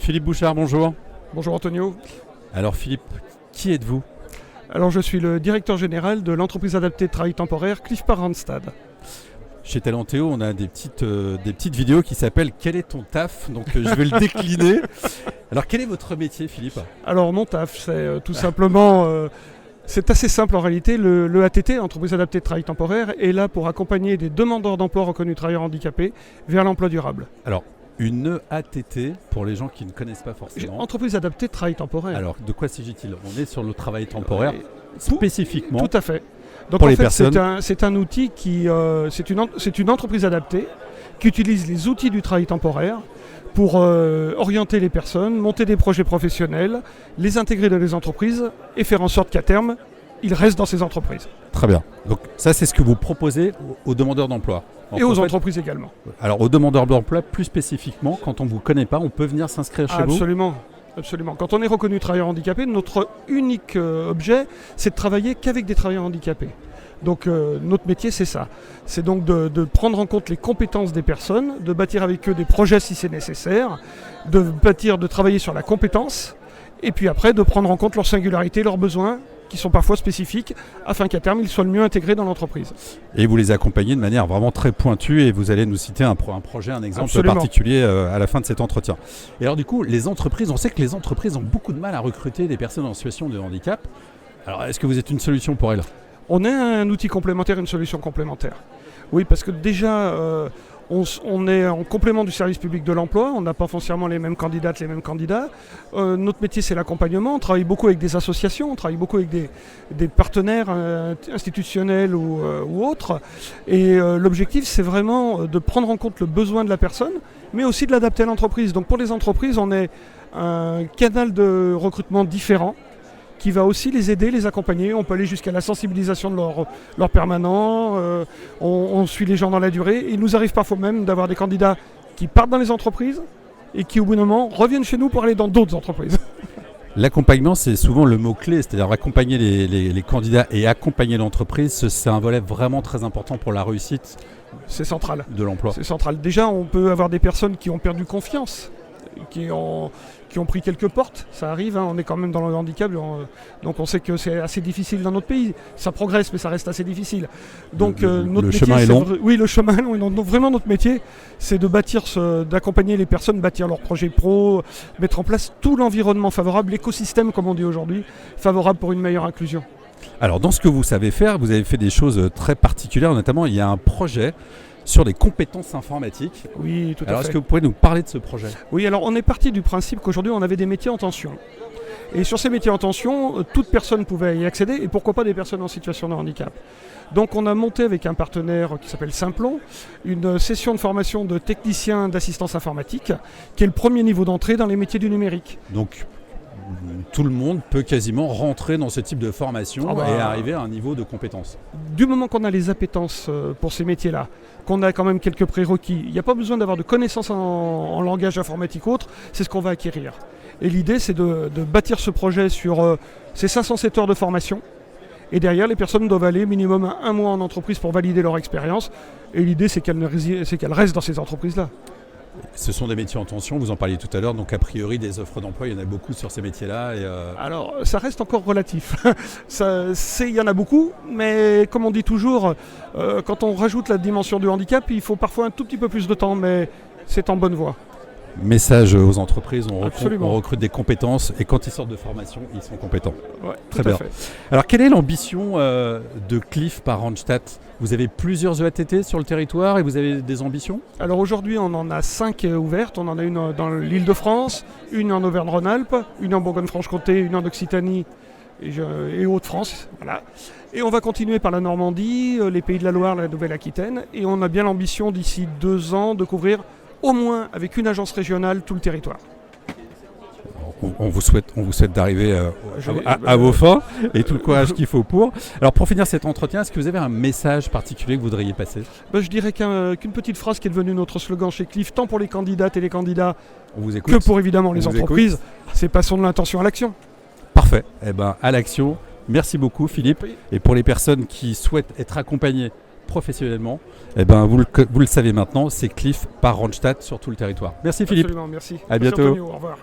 Philippe Bouchard, bonjour. Bonjour Antonio. Alors Philippe, qui êtes-vous? Alors je suis le directeur général de l'entreprise adaptée de travail temporaire Cliff par Randstad. Chez Talentéo, on a des petites vidéos qui s'appellent « Quel est ton taf ?» Donc je vais le décliner. Alors quel est votre métier, Philippe? Alors mon taf, c'est tout simplement... c'est assez simple en réalité. Le ATT, entreprise adaptée de travail temporaire, est là pour accompagner des demandeurs d'emploi reconnus travailleurs handicapés vers l'emploi durable. Alors, une ATT, pour les gens qui ne connaissent pas forcément. Entreprise adaptée de travail temporaire. Alors, de quoi s'agit-il? On est sur le travail temporaire spécifiquement. Tout à fait. Donc pour en les fait, personnes. c'est un outil qui... c'est une entreprise adaptée qui utilise les outils du travail temporaire pour orienter les personnes, monter des projets professionnels, les intégrer dans les entreprises et faire en sorte qu'à terme, ils restent dans ces entreprises. Très bien. Donc ça, c'est ce que vous proposez aux demandeurs d'emploi. Et aux entreprises également. Alors aux demandeurs d'emploi, plus spécifiquement, quand on ne vous connaît pas, on peut venir s'inscrire chez vous? Absolument. Absolument. Quand on est reconnu travailleur handicapé, notre unique objet, c'est de travailler qu'avec des travailleurs handicapés. Donc notre métier, c'est ça. C'est donc de prendre en compte les compétences des personnes, de bâtir avec eux des projets si c'est nécessaire, de travailler sur la compétence, et puis après de prendre en compte leurs singularités, leurs besoins, qui sont parfois spécifiques, afin qu'à terme, ils soient le mieux intégrés dans l'entreprise. Et vous les accompagnez de manière vraiment très pointue, et vous allez nous citer un projet, un exemple Absolument. particulier à la fin de cet entretien. Et alors du coup, les entreprises, on sait que les entreprises ont beaucoup de mal à recruter des personnes en situation de handicap. Alors est-ce que vous êtes une solution pour elles? On est un outil complémentaire, une solution complémentaire. Oui, parce que déjà, on est en complément du service public de l'emploi, on n'a pas foncièrement les mêmes candidates, les mêmes candidats. Notre métier, c'est l'accompagnement, on travaille beaucoup avec des associations, on travaille beaucoup avec des partenaires institutionnels ou autres. Et l'objectif, c'est vraiment de prendre en compte le besoin de la personne, mais aussi de l'adapter à l'entreprise. Donc pour les entreprises, on est un canal de recrutement différent, qui va aussi les aider, les accompagner. On peut aller jusqu'à la sensibilisation de leurs permanents, on suit les gens dans la durée. Il nous arrive parfois même d'avoir des candidats qui partent dans les entreprises et qui au bout d'un moment reviennent chez nous pour aller dans d'autres entreprises. L'accompagnement, c'est souvent le mot-clé, c'est-à-dire accompagner les candidats et accompagner l'entreprise. C'est un volet vraiment très important pour la réussite de l'emploi. C'est central. Déjà, on peut avoir des personnes qui ont perdu confiance, qui ont pris quelques portes, ça arrive, hein, on est quand même dans le handicap, donc on sait que c'est assez difficile dans notre pays, ça progresse mais ça reste assez difficile. Donc le chemin est long. Oui, le chemin est long, donc vraiment notre métier, c'est d'accompagner les personnes, bâtir leurs projets pro, mettre en place tout l'environnement favorable, l'écosystème comme on dit aujourd'hui, favorable pour une meilleure inclusion. Alors dans ce que vous savez faire, vous avez fait des choses très particulières, notamment il y a un projet sur les compétences informatiques. Oui, tout à fait. Alors est-ce que vous pouvez nous parler de ce projet? Oui, alors on est parti du principe qu'aujourd'hui on avait des métiers en tension. Et sur ces métiers en tension, toute personne pouvait y accéder, et pourquoi pas des personnes en situation de handicap. Donc on a monté avec un partenaire qui s'appelle Simplon, une session de formation de technicien d'assistance informatique, qui est le premier niveau d'entrée dans les métiers du numérique. Donc tout le monde peut quasiment rentrer dans ce type de formation et arriver à un niveau de compétence. Du moment qu'on a les appétences pour ces métiers-là, qu'on a quand même quelques prérequis, il n'y a pas besoin d'avoir de connaissances en langage informatique ou autre, c'est ce qu'on va acquérir. Et l'idée, c'est de bâtir ce projet sur ces 507 heures de formation. Et derrière, les personnes doivent aller minimum un mois en entreprise pour valider leur expérience. Et l'idée, c'est qu'elles restent dans ces entreprises-là. Ce sont des métiers en tension, vous en parliez tout à l'heure, donc a priori des offres d'emploi, il y en a beaucoup sur ces métiers-là. Alors ça reste encore relatif, il y en a beaucoup, mais comme on dit toujours, quand on rajoute la dimension du handicap, il faut parfois un tout petit peu plus de temps, mais c'est en bonne voie. Message aux entreprises, on recrute des compétences et quand ils sortent de formation, ils sont compétents. Ouais, très bien. Alors quelle est l'ambition de Cliff par Randstad? Vous avez plusieurs EATT sur le territoire et vous avez des ambitions? Alors aujourd'hui on en a 5 ouvertes, on en a une dans l'Île-de-France, une en Auvergne-Rhône-Alpes, une en Bourgogne-Franche-Comté, une en Occitanie et Hauts-de-France. Voilà. Et on va continuer par la Normandie, les Pays de la Loire, la Nouvelle-Aquitaine, et on a bien l'ambition d'ici 2 ans de couvrir au moins avec une agence régionale tout le territoire. On vous souhaite d'arriver à vos fins et tout le courage qu'il faut pour. Alors pour finir cet entretien, est-ce que vous avez un message particulier que vous voudriez passer? Je dirais qu'une petite phrase qui est devenue notre slogan chez Cliff, tant pour les candidates et les candidats que pour évidemment les entreprises, c'est passons de l'intention à l'action. Parfait, à l'action. Merci beaucoup Philippe. Oui. Et pour les personnes qui souhaitent être accompagnées professionnellement, vous le savez maintenant, c'est Cliff par Randstad sur tout le territoire. Merci Philippe. Absolument, merci. À bientôt. Merci Antonio, au revoir.